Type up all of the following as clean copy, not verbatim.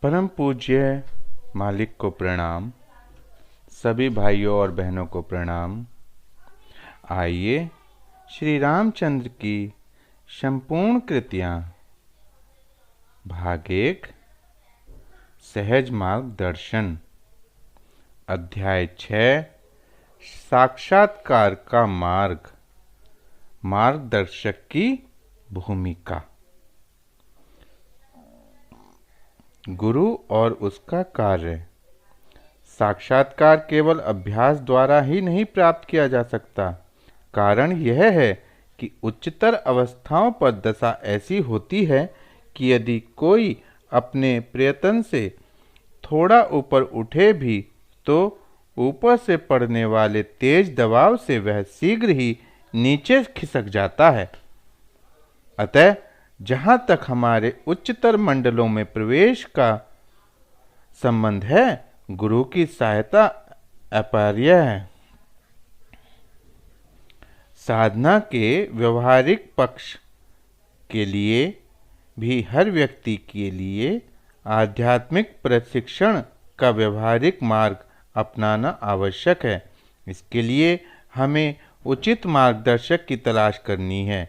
परम पूज्य मालिक को प्रणाम। सभी भाइयों और बहनों को प्रणाम। आइए श्री रामचंद्र की संपूर्ण कृतियाँ भाग 1 सहज मार्गदर्शन अध्याय 6 साक्षात्कार का मार्ग मार्गदर्शक की भूमिका। गुरु और उसका कार्य। साक्षात्कार केवल अभ्यास द्वारा ही नहीं प्राप्त किया जा सकता। कारण यह है कि उच्चतर अवस्थाओं पर दशा ऐसी होती है कि यदि कोई अपने प्रयत्न से थोड़ा ऊपर उठे भी तो ऊपर से पड़ने वाले तेज दबाव से वह शीघ्र ही नीचे खिसक जाता है। अतः जहाँ तक हमारे उच्चतर मंडलों में प्रवेश का संबंध है, गुरु की सहायता अपरिहार्य है। साधना के व्यवहारिक पक्ष के लिए भी हर व्यक्ति के लिए आध्यात्मिक प्रशिक्षण का व्यवहारिक मार्ग अपनाना आवश्यक है। इसके लिए हमें उचित मार्गदर्शक की तलाश करनी है।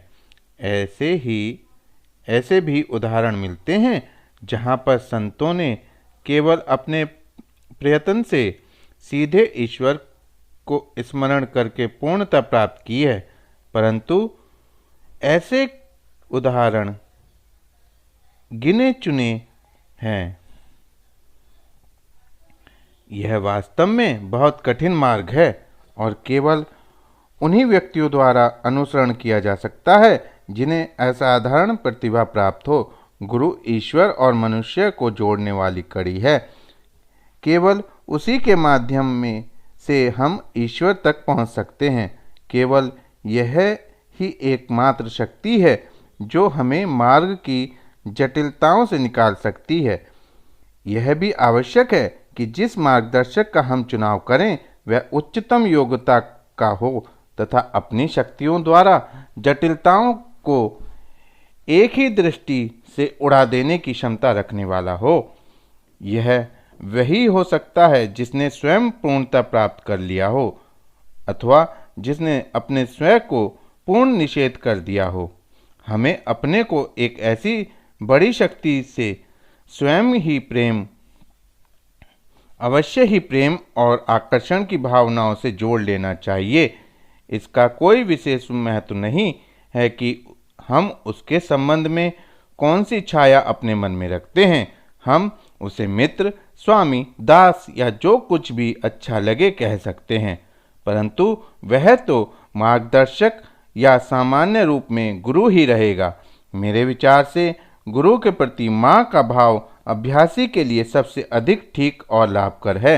ऐसे भी उदाहरण मिलते हैं जहाँ पर संतों ने केवल अपने प्रयत्न से सीधे ईश्वर को स्मरण करके पूर्णता प्राप्त की है, परंतु ऐसे उदाहरण गिने चुने हैं। यह वास्तव में बहुत कठिन मार्ग है और केवल उन्हीं व्यक्तियों द्वारा अनुसरण किया जा सकता है जिन्हें असाधारण प्रतिभा प्राप्त हो। गुरु ईश्वर और मनुष्य को जोड़ने वाली कड़ी है। केवल उसी के माध्यम में से हम ईश्वर तक पहुंच सकते हैं। केवल यह ही एकमात्र शक्ति है जो हमें मार्ग की जटिलताओं से निकाल सकती है। यह भी आवश्यक है कि जिस मार्गदर्शक का हम चुनाव करें वह उच्चतम योग्यता का हो तथा अपनी शक्तियों द्वारा जटिलताओं को एक ही दृष्टि से उड़ा देने की क्षमता रखने वाला हो। यह वही हो सकता है जिसने स्वयं पूर्णता प्राप्त कर लिया हो अथवा जिसने अपने स्वयं को पूर्ण निषेध कर दिया हो। हमें अपने को एक ऐसी बड़ी शक्ति से स्वयं ही अवश्य ही प्रेम और आकर्षण की भावनाओं से जोड़ लेना चाहिए। इसका कोई विशेष महत्व नहीं है कि हम उसके संबंध में कौन सी छाया अपने मन में रखते हैं। हम उसे मित्र, स्वामी, दास या जो कुछ भी अच्छा लगे कह सकते हैं, परंतु वह तो मार्गदर्शक या सामान्य रूप में गुरु ही रहेगा। मेरे विचार से गुरु के प्रति माँ का भाव अभ्यासी के लिए सबसे अधिक ठीक और लाभकर है।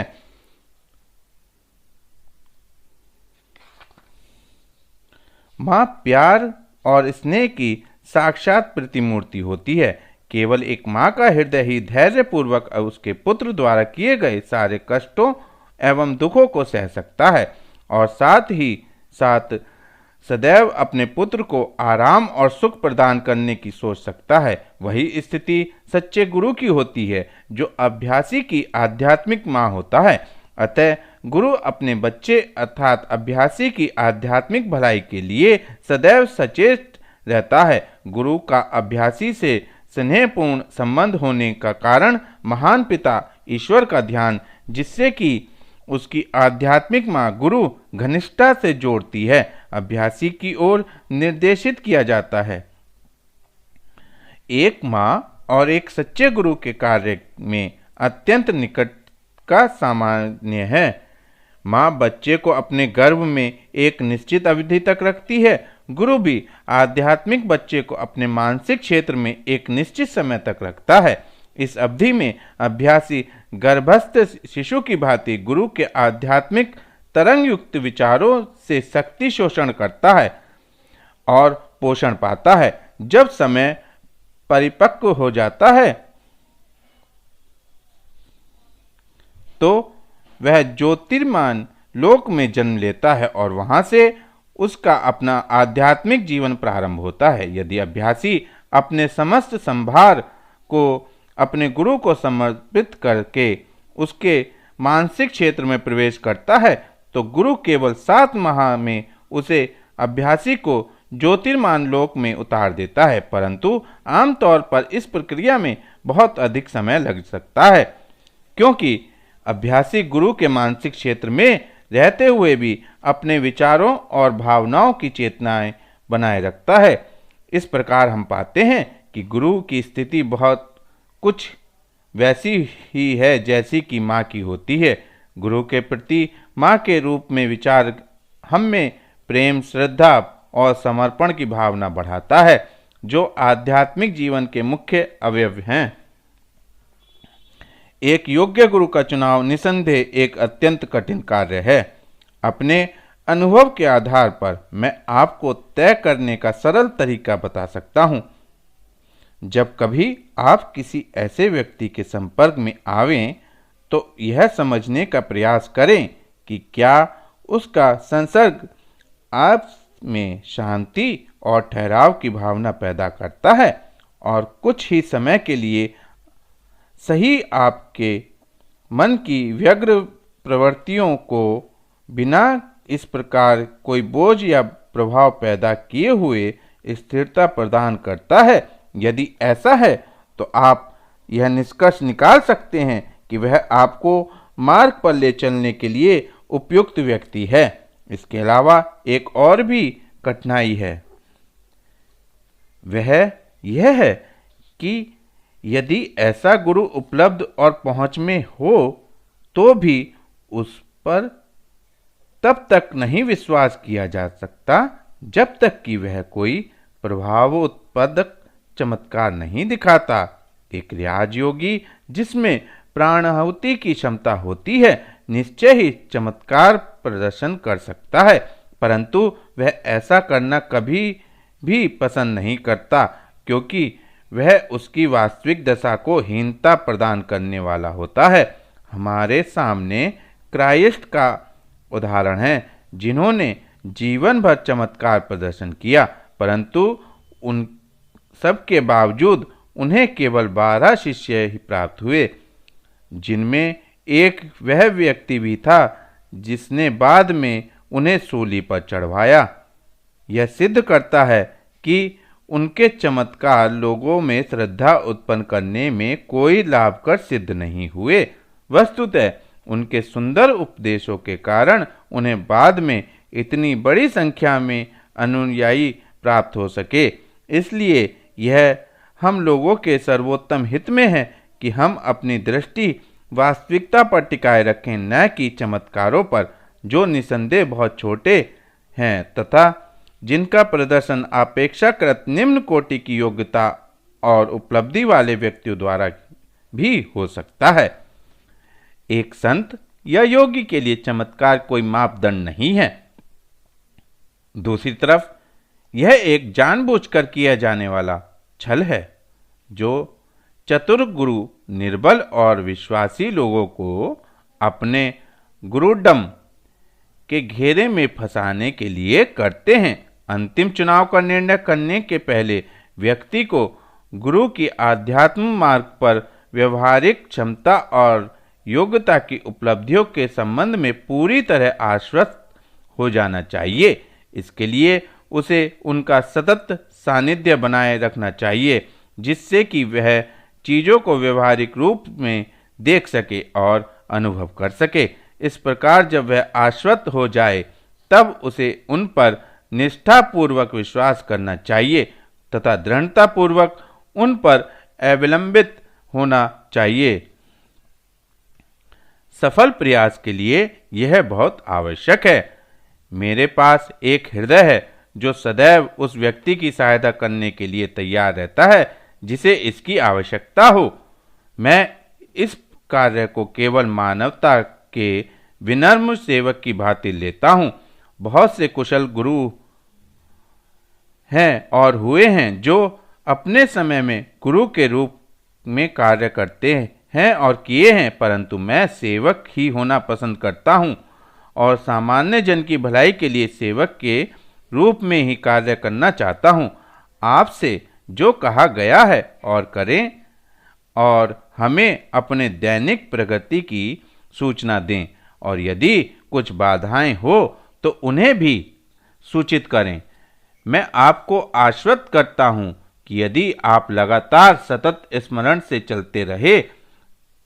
माँ प्यार और स्नेह की साक्षात प्रतिमूर्ति होती है। केवल एक माँ का हृदय ही धैर्यपूर्वक उसके पुत्र द्वारा किए गए सारे कष्टों एवं दुखों को सह सकता है और साथ ही साथ सदैव अपने पुत्र को आराम और सुख प्रदान करने की सोच सकता है। वही स्थिति सच्चे गुरु की होती है जो अभ्यासी की आध्यात्मिक माँ होता है। अतः गुरु अपने बच्चे अर्थात अभ्यासी की आध्यात्मिक भलाई के लिए सदैव सचेत रहता है। गुरु का अभ्यासी से स्नेहपूर्ण संबंध होने का कारण महान पिता ईश्वर का ध्यान, जिससे कि उसकी आध्यात्मिक माँ गुरु घनिष्ठता से जोड़ती है, अभ्यासी की ओर निर्देशित किया जाता है। एक माँ और एक सच्चे गुरु के कार्य में अत्यंत निकट का सामान्य है। माँ बच्चे को अपने गर्भ में एक निश्चित अवधि तक रखती है। गुरु भी आध्यात्मिक बच्चे को अपने मानसिक क्षेत्र में एक निश्चित समय तक रखता है। इस अवधि में अभ्यासी गर्भस्थ शिशु की भांति गुरु के आध्यात्मिक तरंग युक्त विचारों से शक्ति शोषण करता है और पोषण पाता है। जब समय परिपक्व हो जाता है तो वह ज्योतिर्मान लोक में जन्म लेता है और वहां से उसका अपना आध्यात्मिक जीवन प्रारंभ होता है। यदि अभ्यासी अपने समस्त संभार को अपने गुरु को समर्पित करके उसके मानसिक क्षेत्र में प्रवेश करता है तो गुरु केवल 7 माह में उसे अभ्यासी को ज्योतिर्मान लोक में उतार देता है, परंतु आमतौर पर इस प्रक्रिया में बहुत अधिक समय लग सकता है, क्योंकि अभ्यासी गुरु के मानसिक क्षेत्र में रहते हुए भी अपने विचारों और भावनाओं की चेतनाएं बनाए रखता है। इस प्रकार हम पाते हैं कि गुरु की स्थिति बहुत कुछ वैसी ही है जैसी कि माँ की होती है। गुरु के प्रति माँ के रूप में विचार हम में प्रेम, श्रद्धा और समर्पण की भावना बढ़ाता है, जो आध्यात्मिक जीवन के मुख्य अवयव हैं। एक योग्य गुरु का चुनाव निसंदेह एक अत्यंत कठिन कार्य है। अपने अनुभव के आधार पर मैं आपको तय करने का सरल तरीका बता सकता हूँ। जब कभी आप किसी ऐसे व्यक्ति के संपर्क में आवें तो यह समझने का प्रयास करें कि क्या उसका संसर्ग आप में शांति और ठहराव की भावना पैदा करता है और कुछ ही समय के लिए सही आपके मन की व्यग्र प्रवृत्तियों को बिना इस प्रकार कोई बोझ या प्रभाव पैदा किए हुए स्थिरता प्रदान करता है। यदि ऐसा है तो आप यह निष्कर्ष निकाल सकते हैं कि वह आपको मार्ग पर ले चलने के लिए उपयुक्त व्यक्ति है। इसके अलावा एक और भी कठिनाई है, वह यह है कि यदि ऐसा गुरु उपलब्ध और पहुंच में हो तो भी उस पर तब तक नहीं विश्वास किया जा सकता जब तक कि वह कोई प्रभावोत्पादक चमत्कार नहीं दिखाता। एक रियाज योगी जिसमें प्राणाहुति की क्षमता होती है निश्चय ही चमत्कार प्रदर्शन कर सकता है, परंतु वह ऐसा करना कभी भी पसंद नहीं करता, क्योंकि वह उसकी वास्तविक दशा को हीनता प्रदान करने वाला होता है। हमारे सामने क्राइस्ट का उदाहरण है, जिन्होंने जीवन भर चमत्कार प्रदर्शन किया, परंतु उन सब के बावजूद उन्हें केवल 12 शिष्य ही प्राप्त हुए, जिनमें एक वह व्यक्ति भी था जिसने बाद में उन्हें सूली पर चढ़वाया। यह सिद्ध करता है कि उनके चमत्कार लोगों में श्रद्धा उत्पन्न करने में कोई लाभकर सिद्ध नहीं हुए। वस्तुतः उनके सुंदर उपदेशों के कारण उन्हें बाद में इतनी बड़ी संख्या में अनुयायी प्राप्त हो सके। इसलिए यह हम लोगों के सर्वोत्तम हित में है कि हम अपनी दृष्टि वास्तविकता पर टिकाए रखें, न कि चमत्कारों पर, जो निसंदेह बहुत छोटे हैं तथा जिनका प्रदर्शन अपेक्षाकृत निम्न कोटि की योग्यता और उपलब्धि वाले व्यक्तियों द्वारा भी हो सकता है। एक संत या योगी के लिए चमत्कार कोई मापदंड नहीं है। दूसरी तरफ यह एक जानबूझकर किया जाने वाला छल है, जो चतुर गुरु निर्बल और विश्वासी लोगों को अपने गुरुडम के घेरे में फंसाने के लिए करते हैं। अंतिम चुनाव का निर्णय करने के पहले व्यक्ति को गुरु की आध्यात्म मार्ग पर व्यवहारिक क्षमता और योग्यता की उपलब्धियों के संबंध में पूरी तरह आश्वस्त हो जाना चाहिए। इसके लिए उसे उनका सतत सानिध्य बनाए रखना चाहिए, जिससे कि वह चीज़ों को व्यवहारिक रूप में देख सके और अनुभव कर सके। इस प्रकार जब वह आश्वस्त हो जाए तब उसे उन पर निष्ठापूर्वक विश्वास करना चाहिए तथा दृढ़तापूर्वक उन पर अवलंबित होना चाहिए। सफल प्रयास के लिए यह बहुत आवश्यक है। मेरे पास एक हृदय है जो सदैव उस व्यक्ति की सहायता करने के लिए तैयार रहता है जिसे इसकी आवश्यकता हो। मैं इस कार्य को केवल मानवता के विनम्र सेवक की भांति लेता हूँ। बहुत से कुशल गुरु हैं और हुए हैं जो अपने समय में गुरु के रूप में कार्य करते हैं और किए हैं, परंतु मैं सेवक ही होना पसंद करता हूँ और सामान्य जन की भलाई के लिए सेवक के रूप में ही कार्य करना चाहता हूँ। आपसे जो कहा गया है और करें और हमें अपने दैनिक प्रगति की सूचना दें, और यदि कुछ बाधाएं हो तो उन्हें भी सूचित करें। मैं आपको आश्वस्त करता हूं कि यदि आप लगातार सतत स्मरण से चलते रहे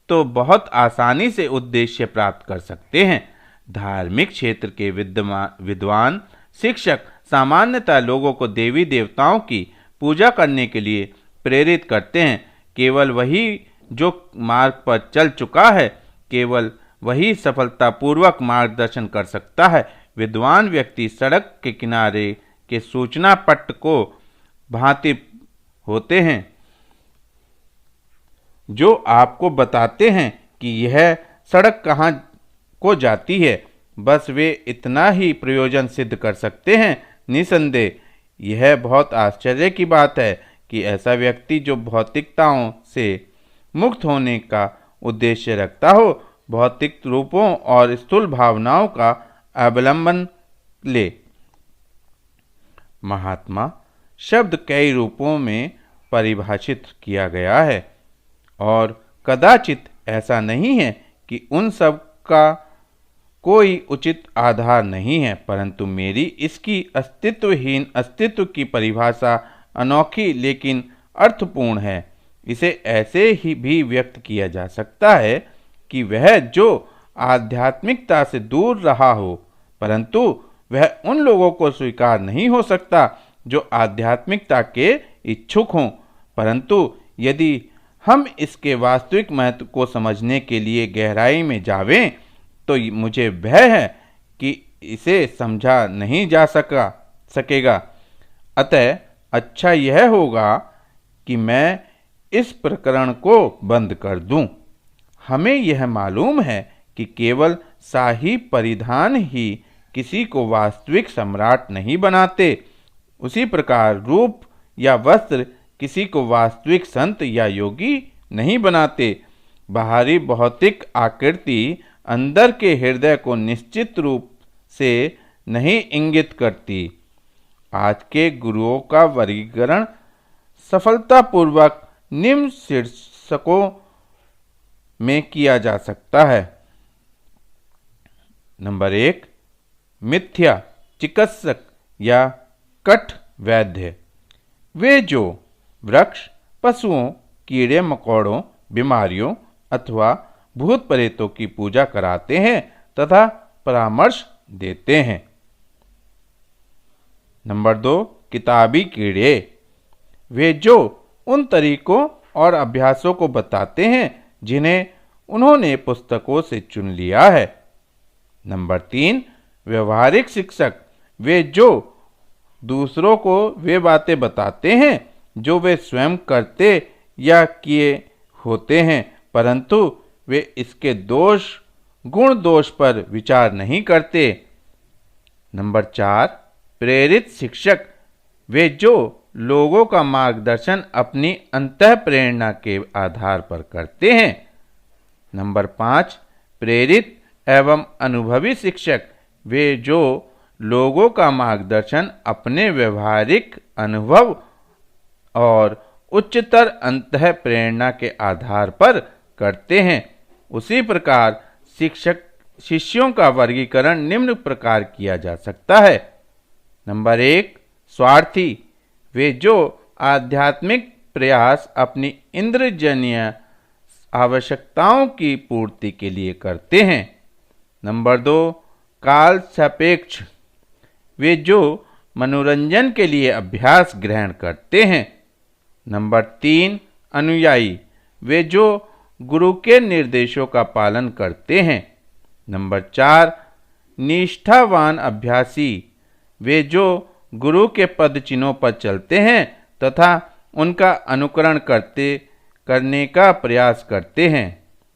तो बहुत आसानी से उद्देश्य प्राप्त कर सकते हैं। धार्मिक क्षेत्र के विद्वान शिक्षक सामान्यतः लोगों को देवी देवताओं की पूजा करने के लिए प्रेरित करते हैं। केवल वही जो मार्ग पर चल चुका है, केवल वही सफलतापूर्वक मार्गदर्शन कर सकता है। विद्वान व्यक्ति सड़क के किनारे के सूचना पट्ट को भांति होते हैं जो आपको बताते हैं कि यह सड़क कहाँ को जाती है। बस वे इतना ही प्रयोजन सिद्ध कर सकते हैं। निसंदेह यह बहुत आश्चर्य की बात है कि ऐसा व्यक्ति जो भौतिकताओं से मुक्त होने का उद्देश्य रखता हो, भौतिक रूपों और स्थूल भावनाओं का अवलंबन ले। महात्मा शब्द कई रूपों में परिभाषित किया गया है और कदाचित ऐसा नहीं है कि उन सब का कोई उचित आधार नहीं है, परंतु मेरी इसकी अस्तित्वहीन अस्तित्व की परिभाषा अनोखी लेकिन अर्थपूर्ण है। इसे ऐसे ही भी व्यक्त किया जा सकता है कि वह जो आध्यात्मिकता से दूर रहा हो, परंतु वह उन लोगों को स्वीकार नहीं हो सकता जो आध्यात्मिकता के इच्छुक हों। परंतु यदि हम इसके वास्तविक महत्व को समझने के लिए गहराई में जावें तो मुझे भय है कि इसे समझा नहीं जा सकेगा। अतः अच्छा यह होगा कि मैं इस प्रकरण को बंद कर दूं। हमें यह मालूम है कि केवल शाही परिधान ही किसी को वास्तविक सम्राट नहीं बनाते, उसी प्रकार रूप या वस्त्र किसी को वास्तविक संत या योगी नहीं बनाते। बाहरी भौतिक आकृति अंदर के हृदय को निश्चित रूप से नहीं इंगित करती। आज के गुरुओं का वर्गीकरण सफलतापूर्वक निम्न शीर्षकों में किया जा सकता है। नंबर 1, मिथ्या चिकित्सक या कठ वैद्य। वे जो वृक्ष, पशुओं, कीड़े मकोड़ों, बीमारियों अथवा भूत प्रेतों की पूजा कराते हैं तथा परामर्श देते हैं। नंबर 2, किताबी कीड़े। वे जो उन तरीकों और अभ्यासों को बताते हैं जिन्हें उन्होंने पुस्तकों से चुन लिया है। नंबर 3, व्यवहारिक शिक्षक। वे जो दूसरों को वे बातें बताते हैं जो वे स्वयं करते या किए होते हैं, परंतु वे इसके गुण दोष पर विचार नहीं करते। नंबर 4, प्रेरित शिक्षक। वे जो लोगों का मार्गदर्शन अपनी अंतः प्रेरणा के आधार पर करते हैं। नंबर 5, प्रेरित एवं अनुभवी शिक्षक। वे जो लोगों का मार्गदर्शन अपने व्यवहारिक अनुभव और उच्चतर अंतः प्रेरणा के आधार पर करते हैं। उसी प्रकार शिष्यों का वर्गीकरण निम्न प्रकार किया जा सकता है। नंबर 1, स्वार्थी। वे जो आध्यात्मिक प्रयास अपनी इंद्रियजन्य आवश्यकताओं की पूर्ति के लिए करते हैं। नंबर 2, काल सापेक्ष। वे जो मनोरंजन के लिए अभ्यास ग्रहण करते हैं। नंबर 3, अनुयायी। वे जो गुरु के निर्देशों का पालन करते हैं। नंबर 4, निष्ठावान अभ्यासी। वे जो गुरु के पद चिन्हों पर चलते हैं तथा उनका अनुकरण करने का प्रयास करते हैं।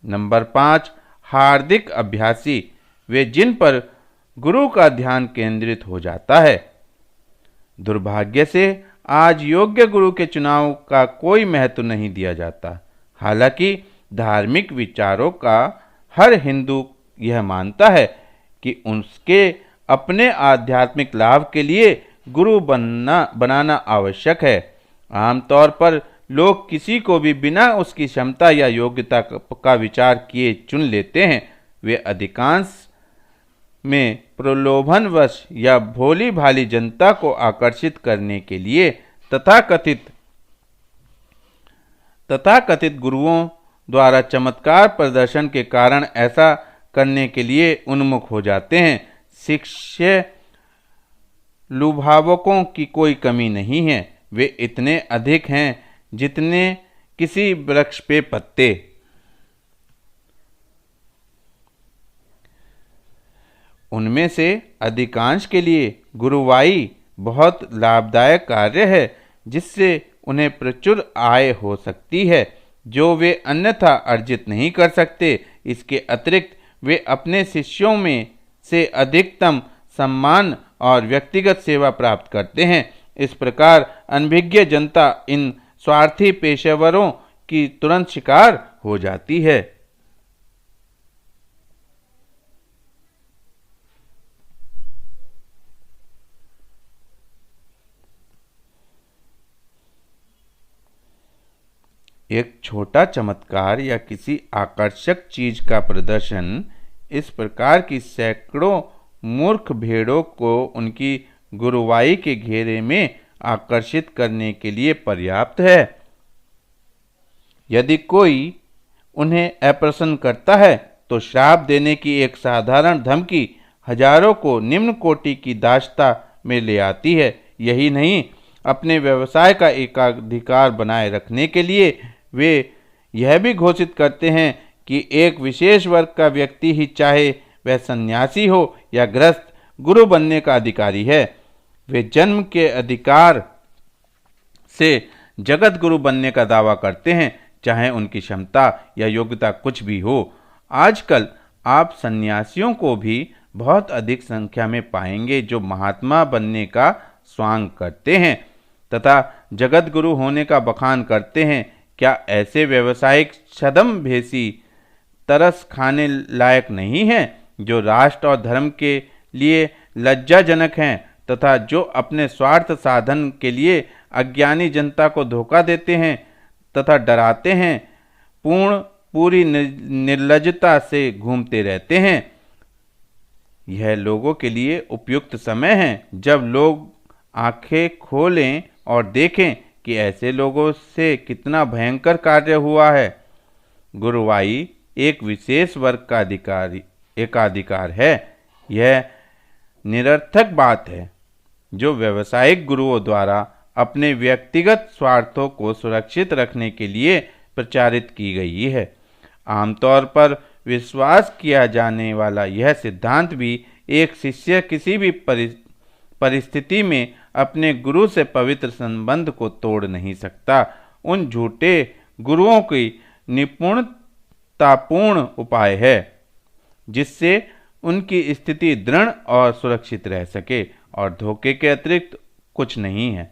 नंबर 5, हार्दिक अभ्यासी। वे जिन पर गुरु का ध्यान केंद्रित हो जाता है। दुर्भाग्य से आज योग्य गुरु के चुनाव का कोई महत्व नहीं दिया जाता। हालांकि धार्मिक विचारों का हर हिंदू यह मानता है कि उसके अपने आध्यात्मिक लाभ के लिए गुरु बनाना आवश्यक है। आमतौर पर लोग किसी को भी बिना उसकी क्षमता या योग्यता का विचार किए चुन लेते हैं, वे अधिकांश में प्रलोभनवश या भोली भाली जनता को आकर्षित करने के लिए तथाकथित गुरुओं द्वारा चमत्कार प्रदर्शन के कारण ऐसा करने के लिए उन्मुख हो जाते हैं। शिष्य लुभावकों की कोई कमी नहीं है, वे इतने अधिक हैं जितने किसी वृक्ष पे पत्ते। उनमें से अधिकांश के लिए गुरुवाई बहुत लाभदायक कार्य है, जिससे उन्हें प्रचुर आय हो सकती है जो वे अन्यथा अर्जित नहीं कर सकते। इसके अतिरिक्त वे अपने शिष्यों में से अधिकतम सम्मान और व्यक्तिगत सेवा प्राप्त करते हैं। इस प्रकार अनभिज्ञ जनता इन स्वार्थी पेशेवरों की तुरंत शिकार हो जाती है। एक छोटा चमत्कार या किसी आकर्षक चीज का प्रदर्शन इस प्रकार की सैकड़ों मूर्ख भेड़ों को उनकी गुरुवाई के घेरे में आकर्षित करने के लिए पर्याप्त है। यदि कोई उन्हें अप्रसन्न करता है तो श्राप देने की एक साधारण धमकी हजारों को निम्न कोटि की दास्ता में ले आती है। यही नहीं, अपने व्यवसाय का एकाधिकार बनाए रखने के लिए वे यह भी घोषित करते हैं कि एक विशेष वर्ग का व्यक्ति ही, चाहे वह सन्यासी हो या गृहस्थ, गुरु बनने का अधिकारी है। वे जन्म के अधिकार से जगत गुरु बनने का दावा करते हैं, चाहे उनकी क्षमता या योग्यता कुछ भी हो। आजकल आप सन्यासियों को भी बहुत अधिक संख्या में पाएंगे जो महात्मा बनने का स्वांग करते हैं तथा जगत गुरु होने का बखान करते हैं। क्या ऐसे व्यवसायिक छद्मवेशी तरस खाने लायक नहीं हैं, जो राष्ट्र और धर्म के लिए लज्जाजनक हैं तथा जो अपने स्वार्थ साधन के लिए अज्ञानी जनता को धोखा देते हैं तथा डराते हैं, पूरी निर्लज्जता से घूमते रहते हैं? यह लोगों के लिए उपयुक्त समय है जब लोग आंखें खोलें और देखें कि ऐसे लोगों से कितना भयंकर कार्य हुआ है। गुरुवाई एक विशेष वर्ग का एकाधिकार है। यह निरर्थक बात है जो व्यावसायिक गुरुओं द्वारा अपने व्यक्तिगत स्वार्थों को सुरक्षित रखने के लिए प्रचारित की गई है। आमतौर पर विश्वास किया जाने वाला यह सिद्धांत भी एक शिष्य किसी भी परिस्थिति में अपने गुरु से पवित्र संबंध को तोड़ नहीं सकता। उन झूठे गुरुओं की निपुणतापूर्ण उपाय है जिससे उनकी स्थिति दृढ़ और सुरक्षित रह सके, और धोखे के अतिरिक्त कुछ नहीं है।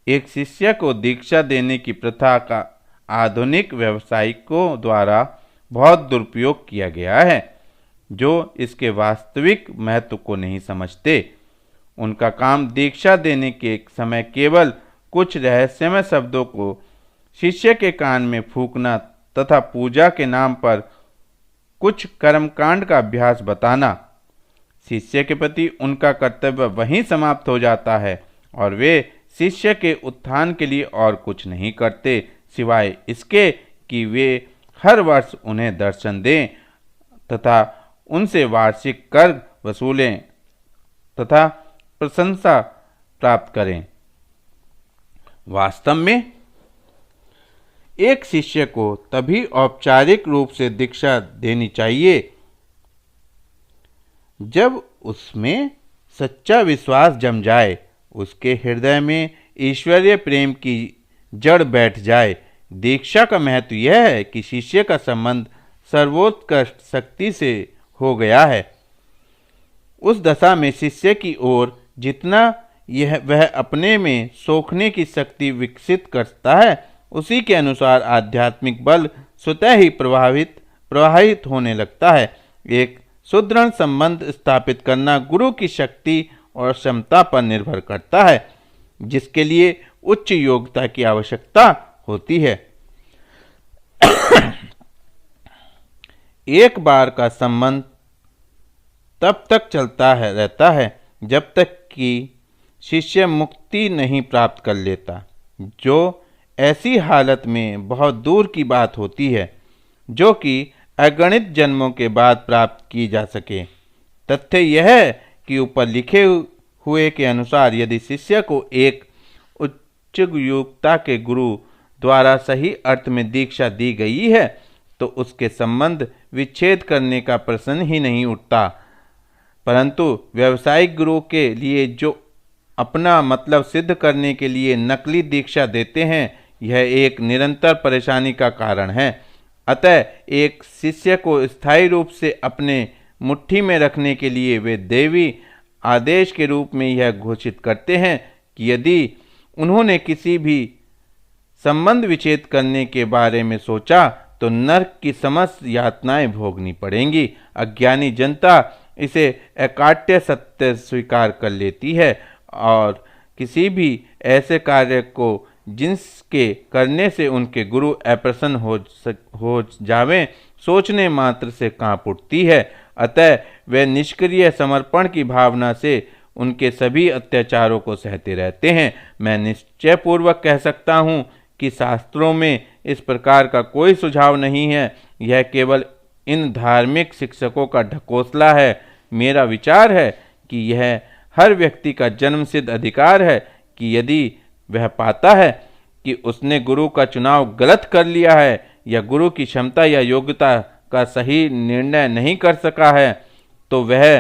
एक शिष्य को दीक्षा देने की प्रथा का आधुनिक व्यावसायिकों द्वारा बहुत दुरुपयोग किया गया है, जो इसके वास्तविक महत्व को नहीं समझते। उनका काम दीक्षा देने के समय केवल कुछ रहस्यमय शब्दों को शिष्य के कान में फूंकना तथा पूजा के नाम पर कुछ कर्मकांड का अभ्यास बताना। शिष्य के प्रति उनका कर्तव्य वहीं समाप्त हो जाता है और वे शिष्य के उत्थान के लिए और कुछ नहीं करते, सिवाय इसके कि वे हर वर्ष उन्हें दर्शन दें तथा उनसे वार्षिक कर वसूलें तथा प्रशंसा प्राप्त करें। वास्तव में एक शिष्य को तभी औपचारिक रूप से दीक्षा देनी चाहिए जब उसमें सच्चा विश्वास जम जाए, उसके हृदय में ईश्वरीय प्रेम की जड़ बैठ जाए। दीक्षा का महत्व यह है कि शिष्य का संबंध सर्वोत्कृष्ट शक्ति से हो गया है। उस दशा में शिष्य की ओर जितना वह अपने में सोखने की शक्ति विकसित करता है, उसी के अनुसार आध्यात्मिक बल स्वतः ही प्रवाहित होने लगता है। एक सुदृढ़ संबंध स्थापित करना गुरु की शक्ति और क्षमता पर निर्भर करता है, जिसके लिए उच्च योग्यता की आवश्यकता होती है। एक बार का संबंध तब तक चलता रहता है जब तक कि शिष्य मुक्ति नहीं प्राप्त कर लेता, जो ऐसी हालत में बहुत दूर की बात होती है, जो कि अगणित जन्मों के बाद प्राप्त की जा सके। तथ्य यह है कि ऊपर लिखे हुए के अनुसार यदि शिष्य को एक उच्च योग्यता के गुरु द्वारा सही अर्थ में दीक्षा दी गई है, तो उसके संबंध विच्छेद करने का प्रश्न ही नहीं उठता। परंतु व्यावसायिक गुरु के लिए जो अपना मतलब सिद्ध करने के लिए नकली दीक्षा देते हैं, यह एक निरंतर परेशानी का कारण है। अतः एक शिष्य को स्थायी रूप से अपने मुट्ठी में रखने के लिए वे देवी आदेश के रूप में यह घोषित करते हैं कि यदि उन्होंने किसी भी संबंध विच्छेद करने के बारे में सोचा तो नरक की समस्त यातनाएं भोगनी पड़ेंगी। अज्ञानी जनता इसे अकाट्य सत्य स्वीकार कर लेती है और किसी भी ऐसे कार्य को जिसके करने से उनके गुरु अप्रसन्न हो जावें, सोचने मात्र से कांप उठती है। अतः वे निष्क्रिय समर्पण की भावना से उनके सभी अत्याचारों को सहते रहते हैं। मैं निश्चयपूर्वक कह सकता हूँ कि शास्त्रों में इस प्रकार का कोई सुझाव नहीं है। यह केवल इन धार्मिक शिक्षकों का ढकोसला है। मेरा विचार है कि यह हर व्यक्ति का जन्मसिद्ध अधिकार है कि यदि वह पाता है कि उसने गुरु का चुनाव गलत कर लिया है या गुरु की क्षमता या योग्यता का सही निर्णय नहीं कर सका है, तो वह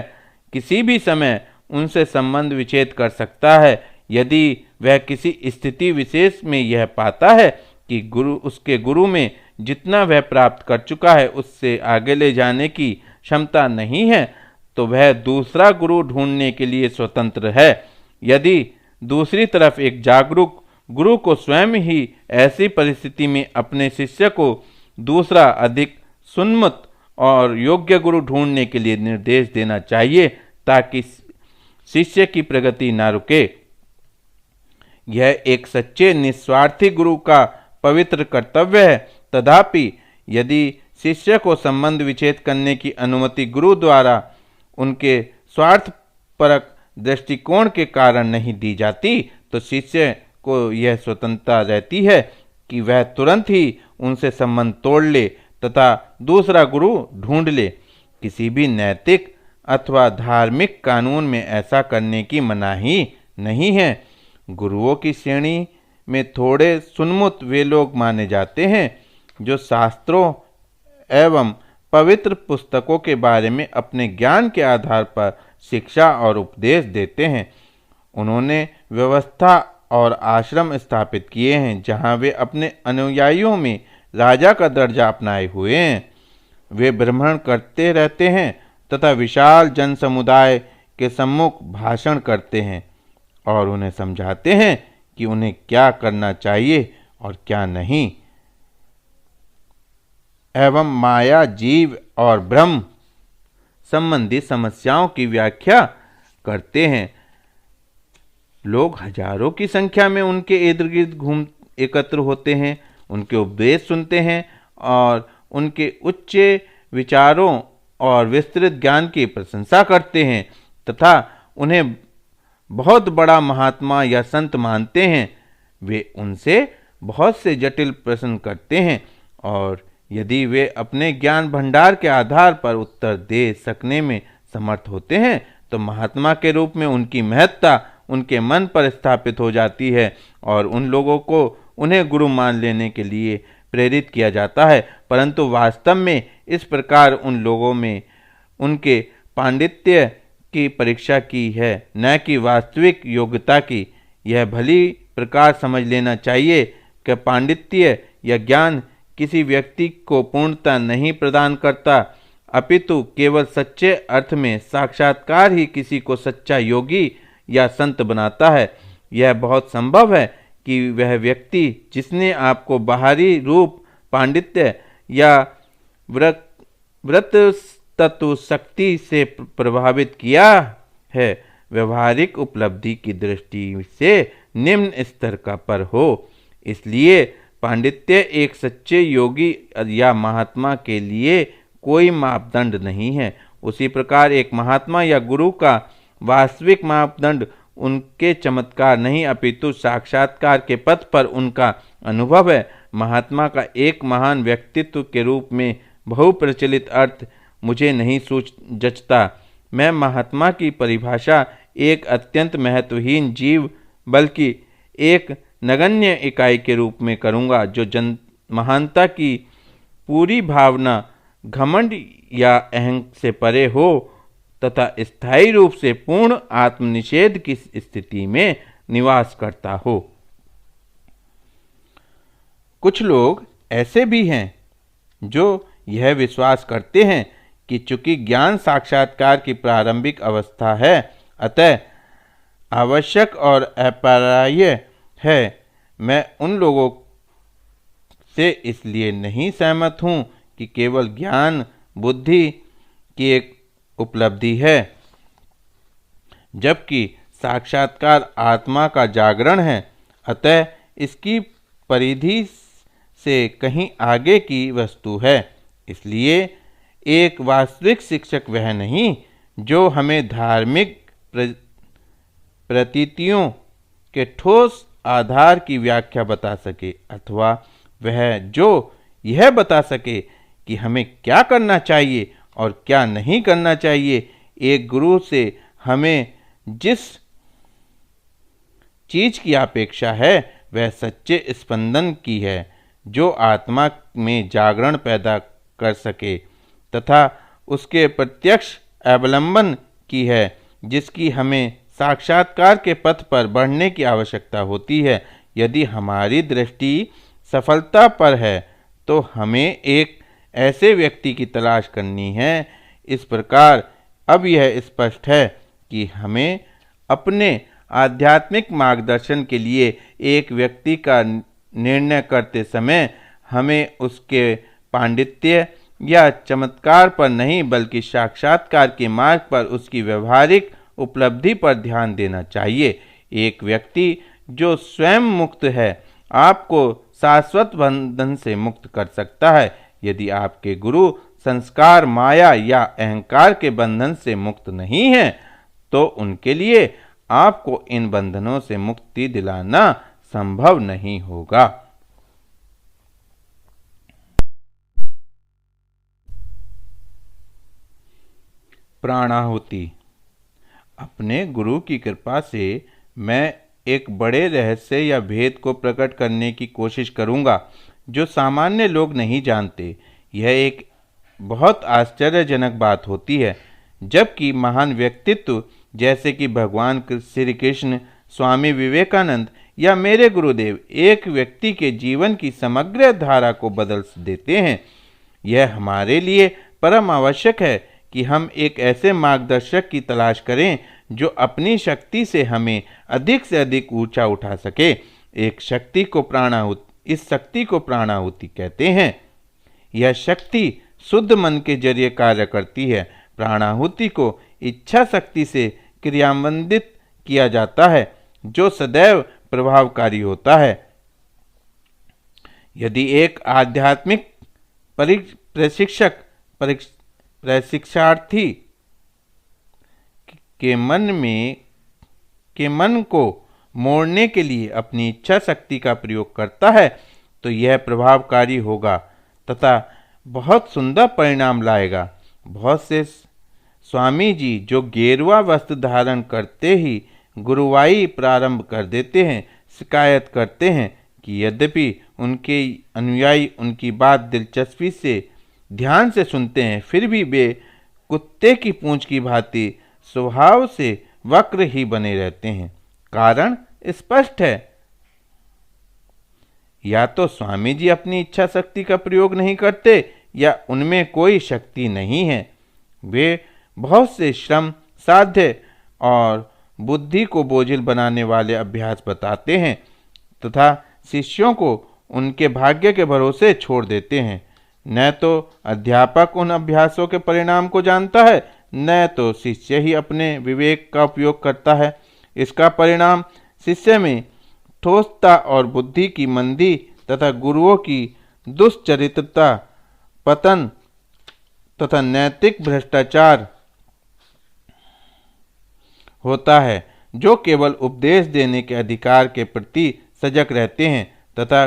किसी भी समय उनसे संबंध विच्छेद कर सकता है। यदि वह किसी स्थिति विशेष में यह पाता है कि उसके गुरु में जितना वह प्राप्त कर चुका है उससे आगे ले जाने की क्षमता नहीं है, तो वह दूसरा गुरु ढूंढने के लिए स्वतंत्र है। यदि दूसरी तरफ एक जागरूक गुरु को स्वयं ही ऐसी परिस्थिति में अपने शिष्य को दूसरा अधिक सुन्नत और योग्य गुरु ढूंढने के लिए निर्देश देना चाहिए ताकि शिष्य की प्रगति न रुके। यह एक सच्चे निस्वार्थी गुरु का पवित्र कर्तव्य है। तथापि यदि शिष्य को संबंध विच्छेद करने की अनुमति गुरु द्वारा उनके स्वार्थपरक दृष्टिकोण के कारण नहीं दी जाती, तो शिष्य को यह स्वतंत्रता रहती है कि वह तुरंत ही उनसे संबंध तोड़ ले तथा दूसरा गुरु ढूंढ ले। किसी भी नैतिक अथवा धार्मिक कानून में ऐसा करने की मनाही नहीं है। गुरुओं की श्रेणी में थोड़े सुन्मुत वे लोग माने जाते हैं जो शास्त्रों एवं पवित्र पुस्तकों के बारे में अपने ज्ञान के आधार पर शिक्षा और उपदेश देते हैं। उन्होंने व्यवस्था और आश्रम स्थापित किए हैं जहां वे अपने अनुयायियों में राजा का दर्जा अपनाए हुए हैं। वे भ्रमण करते रहते हैं तथा विशाल जन समुदाय के सम्मुख भाषण करते हैं और उन्हें समझाते हैं कि उन्हें क्या करना चाहिए और क्या नहीं, एवं माया, जीव और ब्रह्म संबंधी समस्याओं की व्याख्या करते हैं। लोग हजारों की संख्या में उनके इर्द गिर्द एकत्र होते हैं, उनके उपदेश सुनते हैं और उनके उच्च विचारों और विस्तृत ज्ञान की प्रशंसा करते हैं तथा उन्हें बहुत बड़ा महात्मा या संत मानते हैं। वे उनसे बहुत से जटिल प्रश्न करते हैं और यदि वे अपने ज्ञान भंडार के आधार पर उत्तर दे सकने में समर्थ होते हैं, तो महात्मा के रूप में उनकी महत्ता उनके मन पर स्थापित हो जाती है और उन लोगों को उन्हें गुरु मान लेने के लिए प्रेरित किया जाता है। परंतु वास्तव में इस प्रकार उन लोगों में उनके पांडित्य की परीक्षा की है, न कि वास्तविक योग्यता की। यह भली प्रकार समझ लेना चाहिए कि पांडित्य या ज्ञान किसी व्यक्ति को पूर्णता नहीं प्रदान करता, अपितु केवल सच्चे अर्थ में साक्षात्कार ही किसी को सच्चा योगी या संत बनाता है। यह बहुत संभव है कि वह व्यक्ति जिसने आपको बाहरी रूप, पांडित्य या व्रत तत्व शक्ति से प्रभावित किया है, व्यवहारिक उपलब्धि की दृष्टि से निम्न स्तर का पर हो। इसलिए पांडित्य एक सच्चे योगी या महात्मा के लिए कोई मापदंड नहीं है। उसी प्रकार एक महात्मा या गुरु का वास्तविक मापदंड उनके चमत्कार नहीं अपितु साक्षात्कार के पथ पर उनका अनुभव है। महात्मा का एक महान व्यक्तित्व के रूप में बहुप्रचलित अर्थ मुझे नहीं जचता। मैं महात्मा की परिभाषा एक अत्यंत महत्वहीन जीव बल्कि एक नगण्य इकाई के रूप में करूँगा, जो महानता की पूरी भावना घमंड या अहंग से परे हो तथा स्थायी रूप से पूर्ण आत्मनिषेध की स्थिति में निवास करता हो। कुछ लोग ऐसे भी हैं जो यह विश्वास करते हैं कि चूंकि ज्ञान साक्षात्कार की प्रारंभिक अवस्था है, अतः आवश्यक और अपरिहार्य है। मैं उन लोगों से इसलिए नहीं सहमत हूँ कि केवल ज्ञान बुद्धि की एक उपलब्धि है, जबकि साक्षात्कार आत्मा का जागरण है, अतः इसकी परिधि से कहीं आगे की वस्तु है। इसलिए एक वास्तविक शिक्षक वह नहीं जो हमें धार्मिक प्रतीतियों के ठोस आधार की व्याख्या बता सके, अथवा वह जो यह बता सके कि हमें क्या करना चाहिए और क्या नहीं करना चाहिए। एक गुरु से हमें जिस चीज की अपेक्षा है वह सच्चे स्पंदन की है, जो आत्मा में जागरण पैदा कर सके, तथा उसके प्रत्यक्ष अवलंबन की है, जिसकी हमें साक्षात्कार के पथ पर बढ़ने की आवश्यकता होती है। यदि हमारी दृष्टि सफलता पर है तो हमें एक ऐसे व्यक्ति की तलाश करनी है। इस प्रकार अब यह स्पष्ट है कि हमें अपने आध्यात्मिक मार्गदर्शन के लिए एक व्यक्ति का निर्णय करते समय हमें उसके पांडित्य या चमत्कार पर नहीं बल्कि साक्षात्कार के मार्ग पर उसकी व्यवहारिक उपलब्धि पर ध्यान देना चाहिए। एक व्यक्ति जो स्वयं मुक्त है आपको शाश्वत बंधन से मुक्त कर सकता है। यदि आपके गुरु संस्कार, माया या अहंकार के बंधन से मुक्त नहीं है तो उनके लिए आपको इन बंधनों से मुक्ति दिलाना संभव नहीं होगा। प्राणाहुति। अपने गुरु की कृपा से मैं एक बड़े रहस्य या भेद को प्रकट करने की कोशिश करूंगा जो सामान्य लोग नहीं जानते। यह एक बहुत आश्चर्यजनक बात होती है, जबकि महान व्यक्तित्व जैसे कि भगवान श्री कृष्ण, स्वामी विवेकानंद या मेरे गुरुदेव एक व्यक्ति के जीवन की समग्र धारा को बदल देते हैं। यह हमारे लिए परम आवश्यक है कि हम एक ऐसे मार्गदर्शक की तलाश करें जो अपनी शक्ति से हमें अधिक से अधिक ऊंचा उठा सके। इस शक्ति को प्राणाहुति कहते हैं। यह शक्ति शुद्ध मन के जरिए कार्य करती है। प्राणाहुति को इच्छा शक्ति से क्रियान्वित किया जाता है, जो सदैव प्रभावकारी होता है। यदि एक आध्यात्मिक प्रशिक्षार्थी के मन को मोड़ने के लिए अपनी इच्छा शक्ति का प्रयोग करता है तो यह प्रभावकारी होगा तथा बहुत सुंदर परिणाम लाएगा। बहुत से स्वामी जी जो गेरुआ वस्त्र धारण करते ही गुरुवाई प्रारंभ कर देते हैं, शिकायत करते हैं कि यद्यपि उनके अनुयायी उनकी बात दिलचस्पी से ध्यान से सुनते हैं, फिर भी वे कुत्ते की पूंछ की भांति स्वभाव से वक्र ही बने रहते हैं। कारण स्पष्ट है, या तो स्वामी जी अपनी इच्छा शक्ति का प्रयोग नहीं करते या उनमें कोई शक्ति नहीं है। वे बहुत से श्रम साध्य और बुद्धि को बोझिल बनाने वाले अभ्यास बताते हैं तथा शिष्यों को उनके भाग्य के भरोसे छोड़ देते हैं। न तो अध्यापक उन अभ्यासों के परिणाम को जानता है, न तो शिष्य ही अपने विवेक का उपयोग करता है। इसका परिणाम शिष्य में ठोसता और बुद्धि की मंदी तथा गुरुओं की दुष्चरित्रता, पतन तथा नैतिक भ्रष्टाचार होता है, जो केवल उपदेश देने के अधिकार के प्रति सजग रहते हैं तथा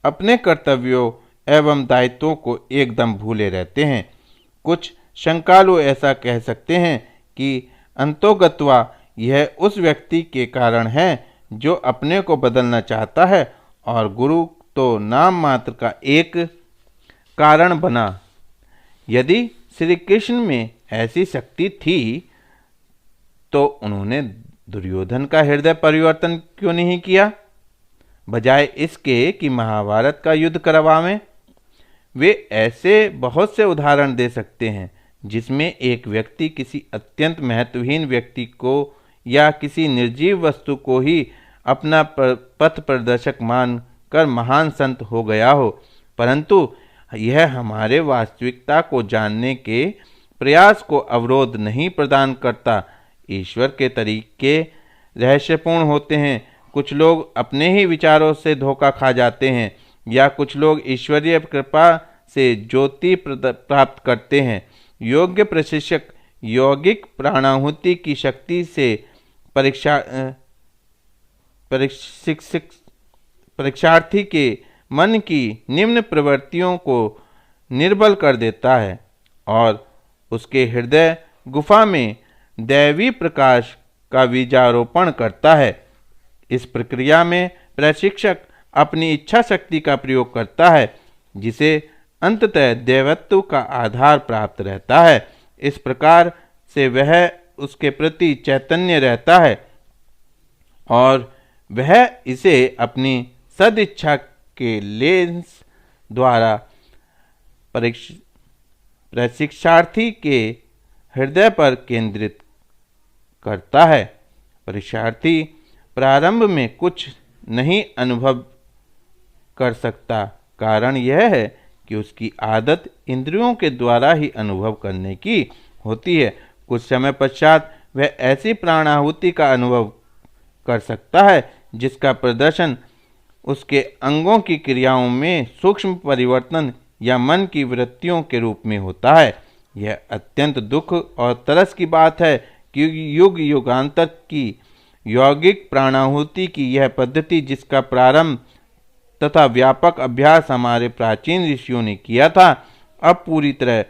अपने कर्तव्यों एवं दायित्वों को एकदम भूले रहते हैं। कुछ शंकालु ऐसा कह सकते हैं कि अंतोगत्वा यह उस व्यक्ति के कारण है जो अपने को बदलना चाहता है, और गुरु तो नाम मात्र का एक कारण बना। यदि श्री कृष्ण में ऐसी शक्ति थी तो उन्होंने दुर्योधन का हृदय परिवर्तन क्यों नहीं किया, बजाय इसके कि महाभारत का युद्ध करवावें। वे ऐसे बहुत से उदाहरण दे सकते हैं जिसमें एक व्यक्ति किसी अत्यंत महत्वहीन व्यक्ति को या किसी निर्जीव वस्तु को ही अपना पथ प्रदर्शक मान कर महान संत हो गया हो, परंतु यह हमारे वास्तविकता को जानने के प्रयास को अवरोध नहीं प्रदान करता। ईश्वर के तरीके रहस्यपूर्ण होते हैं। कुछ लोग अपने ही विचारों से धोखा खा जाते हैं, या कुछ लोग ईश्वरीय कृपा से ज्योति प्राप्त करते हैं। योग्य प्रशिक्षक यौगिक प्राणाहुति की शक्ति से परीक्षार्थी के मन की निम्न प्रवृत्तियों को निर्बल कर देता है और उसके हृदय गुफा में दैवी प्रकाश का बीजारोपण करता है। इस प्रक्रिया में प्रशिक्षक अपनी इच्छा शक्ति का प्रयोग करता है, जिसे अंततः देवत्व का आधार प्राप्त रहता है। इस प्रकार से वह उसके प्रति चैतन्य रहता है और वह इसे अपनी सदिच्छा के लेंस द्वारा प्रशिक्षार्थी के हृदय पर केंद्रित करता है। परीक्षार्थी प्रारंभ में कुछ नहीं अनुभव कर सकता, कारण यह है कि उसकी आदत इंद्रियों के द्वारा ही अनुभव करने की होती है। कुछ समय पश्चात वह ऐसी प्राणाहुति का अनुभव कर सकता है जिसका प्रदर्शन उसके अंगों की क्रियाओं में सूक्ष्म परिवर्तन या मन की वृत्तियों के रूप में होता है। यह अत्यंत दुख और तरस की बात है कि युग युगांतर की यौगिक प्राणाहुति की यह पद्धति, जिसका प्रारंभ तथा व्यापक अभ्यास हमारे प्राचीन ऋषियों ने किया था, अब पूरी तरह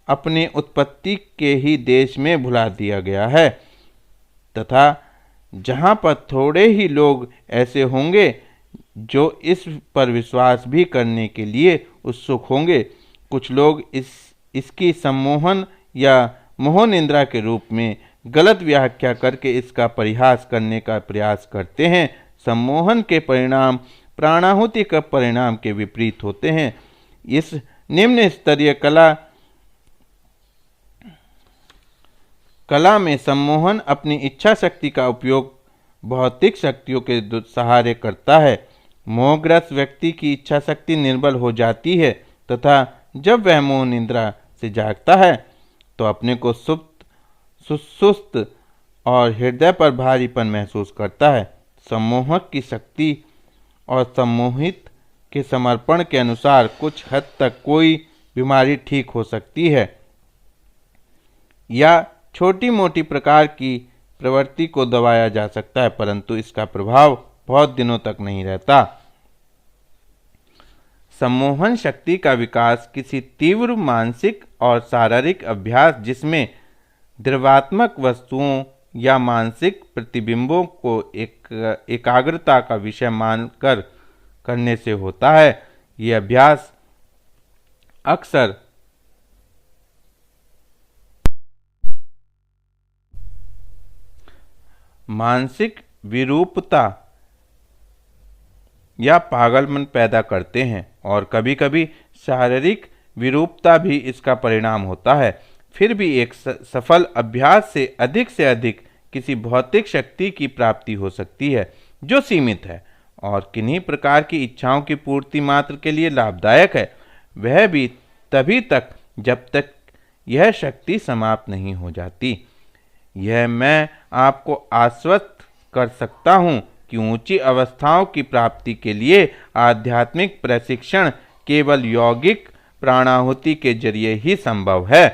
अपने उत्पत्ति के ही देश में भुला दिया गया है तथा जहाँ पर थोड़े ही लोग ऐसे होंगे जो इस पर विश्वास भी करने के लिए उत्सुक होंगे। कुछ लोग इसकी सम्मोहन या मोह निंद्रा के रूप में गलत व्याख्या करके इसका परिहास करने का प्रयास करते हैं। सम्मोहन के परिणाम प्राणाहुति के परिणाम के विपरीत होते हैं। इस निम्न स्तरीय कला में सम्मोहन अपनी इच्छा शक्ति का उपयोग भौतिक शक्तियों के सहारे करता है। मोहग्रस्त व्यक्ति की इच्छा शक्ति निर्बल हो जाती है तथा जब वह मोह निंद्रा से जागता है तो अपने को सुस्त और हृदय पर भारीपन महसूस करता है। सम्मोहक की शक्ति और सम्मोहित के समर्पण के अनुसार कुछ हद तक कोई बीमारी ठीक हो सकती है या छोटी मोटी प्रकार की प्रवृत्ति को दबाया जा सकता है, परंतु इसका प्रभाव बहुत दिनों तक नहीं रहता। सम्मोहन शक्ति का विकास किसी तीव्र मानसिक और शारीरिक अभ्यास, जिसमें द्रवात्मक वस्तुओं या मानसिक प्रतिबिंबों को एकाग्रता का विषय मानकर करने से होता है। ये अभ्यास अक्सर मानसिक विरूपता या पागलपन पैदा करते हैं और कभी कभी शारीरिक विरूपता भी इसका परिणाम होता है। फिर भी एक सफल अभ्यास से अधिक किसी भौतिक शक्ति की प्राप्ति हो सकती है जो सीमित है और किन्हीं प्रकार की इच्छाओं की पूर्ति मात्र के लिए लाभदायक है, वह भी तभी तक जब तक यह शक्ति समाप्त नहीं हो जाती। यह मैं आपको आश्वस्त कर सकता हूँ कि ऊंची अवस्थाओं की प्राप्ति के लिए आध्यात्मिक प्रशिक्षण केवल यौगिक प्राणाहुति के जरिए ही संभव है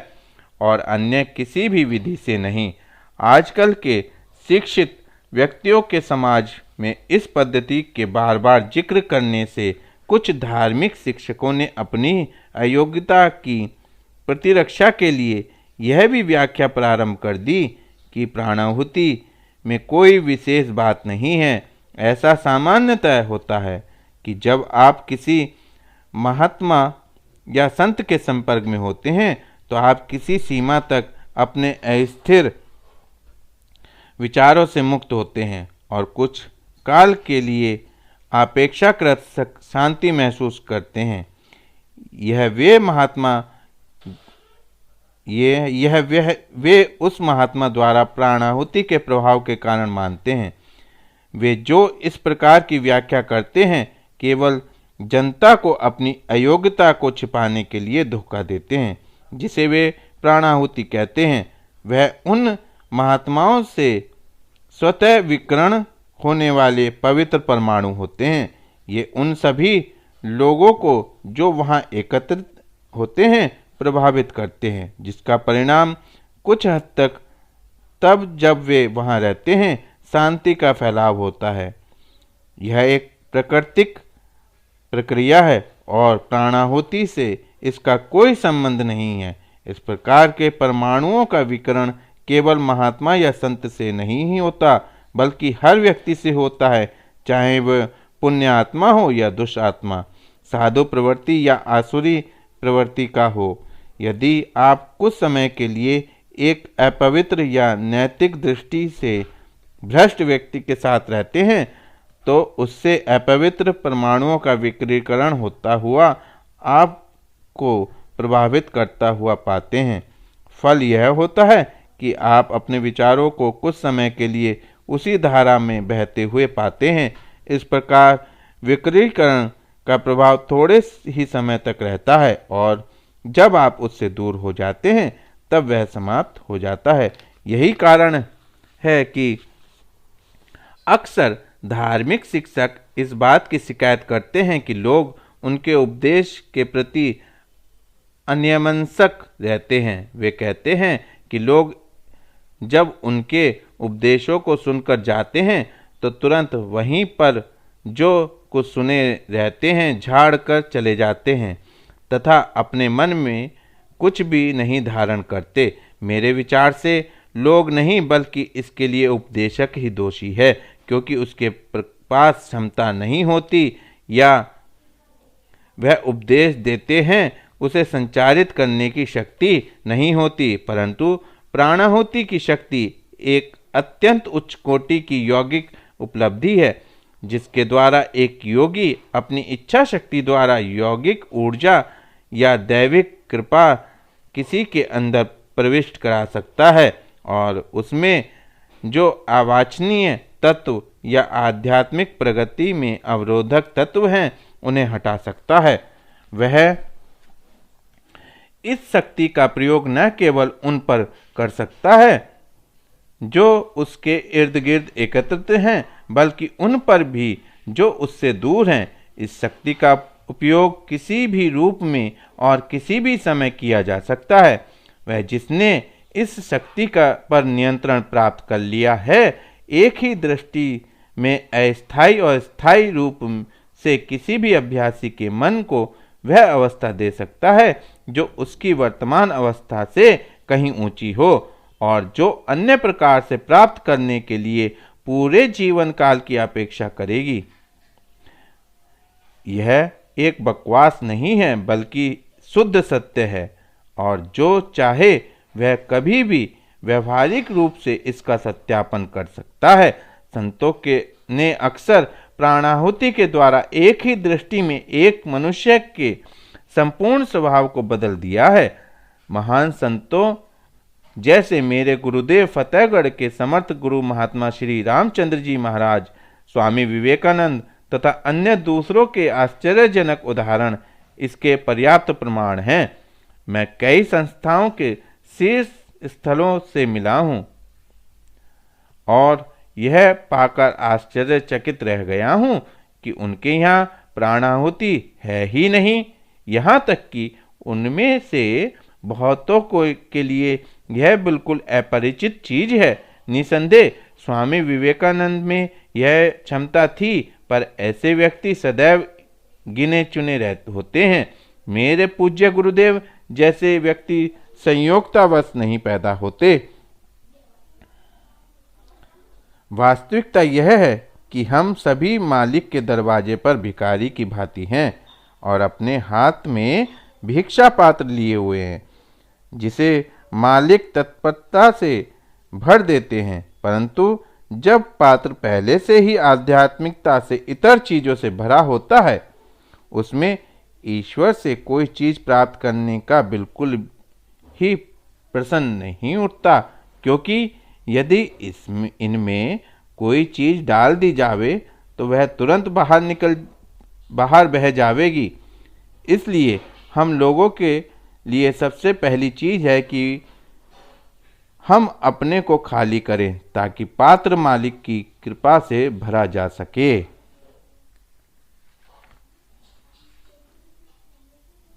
और अन्य किसी भी विधि से नहीं। आजकल के शिक्षित व्यक्तियों के समाज में इस पद्धति के बार बार जिक्र करने से कुछ धार्मिक शिक्षकों ने अपनी अयोग्यता की प्रतिरक्षा के लिए यह भी व्याख्या प्रारंभ कर दी कि प्राणाहुति में कोई विशेष बात नहीं है। ऐसा सामान्यतः होता है कि जब आप किसी महात्मा या संत के संपर्क में होते हैं तो आप किसी सीमा तक अपने अस्थिर विचारों से मुक्त होते हैं और कुछ काल के लिए अपेक्षाकृत शांति महसूस करते हैं। यह वे उस महात्मा द्वारा प्राणाहुति के प्रभाव के कारण मानते हैं। वे जो इस प्रकार की व्याख्या करते हैं केवल जनता को अपनी अयोग्यता को छिपाने के लिए धोखा देते हैं। जिसे वे प्राणाहुति कहते हैं वह उन महात्माओं से स्वतः विकिरण होने वाले पवित्र परमाणु होते हैं। ये उन सभी लोगों को जो वहाँ एकत्रित होते हैं प्रभावित करते हैं, जिसका परिणाम कुछ हद तक तब जब वे वहाँ रहते हैं शांति का फैलाव होता है। यह एक प्राकृतिक प्रक्रिया है और प्राणाहुति से इसका कोई संबंध नहीं है। इस प्रकार के परमाणुओं का विकिरण केवल महात्मा या संत से नहीं ही होता बल्कि हर व्यक्ति से होता है, चाहे वह पुण्य आत्मा हो या दुष्ट आत्मा, साधु प्रवृत्ति या आसुरी प्रवृत्ति का हो। यदि आप कुछ समय के लिए एक अपवित्र या नैतिक दृष्टि से भ्रष्ट व्यक्ति के साथ रहते हैं तो उससे अपवित्र परमाणुओं का विकिरण होता हुआ आपको प्रभावित करता हुआ पाते हैं। फल यह होता है कि आप अपने विचारों को कुछ समय के लिए उसी धारा में बहते हुए पाते हैं। इस प्रकार विकिरण का प्रभाव थोड़े ही समय तक रहता है और जब आप उससे दूर हो जाते हैं तब वह समाप्त हो जाता है। यही कारण है कि अक्सर धार्मिक शिक्षक इस बात की शिकायत करते हैं कि लोग उनके उपदेश के प्रति अन्यमनस्क रहते हैं। वे कहते हैं कि लोग जब उनके उपदेशों को सुनकर जाते हैं तो तुरंत वहीं पर जो कुछ सुने रहते हैं झाड़ कर चले जाते हैं तथा अपने मन में कुछ भी नहीं धारण करते। मेरे विचार से लोग नहीं बल्कि इसके लिए उपदेशक ही दोषी है, क्योंकि उसके पास क्षमता नहीं होती या वह उपदेश देते हैं उसे संचारित करने की शक्ति नहीं होती। परंतु प्राणाहुति की शक्ति एक अत्यंत उच्च कोटि की यौगिक उपलब्धि है जिसके द्वारा एक योगी अपनी इच्छा शक्ति द्वारा यौगिक ऊर्जा या दैविक कृपा किसी के अंदर प्रविष्ट करा सकता है और उसमें जो अवांछनीय तत्व या आध्यात्मिक प्रगति में अवरोधक तत्व हैं उन्हें हटा सकता है। वह इस शक्ति का प्रयोग न केवल उन पर कर सकता है जो उसके इर्द गिर्द एकत्रित हैं बल्कि उन पर भी जो उससे दूर हैं। इस शक्ति का उपयोग किसी भी रूप में और किसी भी समय किया जा सकता है। वह जिसने इस शक्ति का पर नियंत्रण प्राप्त कर लिया है एक ही दृष्टि में अस्थायी और स्थायी रूप से किसी भी अभ्यासी के मन को वह अवस्था दे सकता है जो उसकी वर्तमान अवस्था से कहीं ऊंची हो और जो अन्य प्रकार से प्राप्त करने के लिए पूरे जीवन काल की अपेक्षा करेगी। यह एक बकवास नहीं है बल्कि शुद्ध सत्य है और जो चाहे वह कभी भी व्यवहारिक रूप से इसका सत्यापन कर सकता है। संतों ने अक्सर प्राणाहुति के द्वारा एक ही दृष्टि में एक मनुष्य के संपूर्ण स्वभाव को बदल दिया है। महान संतों जैसे मेरे गुरुदेव फतेहगढ़ के समर्थ गुरु महात्मा श्री रामचंद्र जी महाराज, स्वामी विवेकानंद तथा अन्य दूसरों के आश्चर्यजनक उदाहरण इसके पर्याप्त प्रमाण हैं। मैं कई संस्थाओं के शीर्ष स्थलों से मिला हूँ और यह पाकर आश्चर्यचकित रह गया हूँ कि उनके यहाँ प्राणाहुति है ही नहीं। यहाँ तक कि उनमें से बहुतों को के लिए यह बिल्कुल अपरिचित चीज है। निसंदेह स्वामी विवेकानंद में यह क्षमता थी, पर ऐसे व्यक्ति सदैव गिने चुने होते हैं। मेरे पूज्य गुरुदेव जैसे व्यक्ति संयोगतावश नहीं पैदा होते। वास्तविकता यह है कि हम सभी मालिक के दरवाजे पर भिखारी की भांति हैं और अपने हाथ में भिक्षा पात्र लिए हुए हैं, जिसे मालिक तत्परता से भर देते हैं। परंतु जब पात्र पहले से ही आध्यात्मिकता से इतर चीजों से भरा होता है, उसमें ईश्वर से कोई चीज प्राप्त करने का बिल्कुल ही प्रश्न नहीं उठता, क्योंकि यदि इनमें कोई चीज डाल दी जावे तो वह तुरंत बाहर बह जावेगी। इसलिए हम लोगों के लिए सबसे पहली चीज है कि हम अपने को खाली करें, ताकि पात्र मालिक की कृपा से भरा जा सके।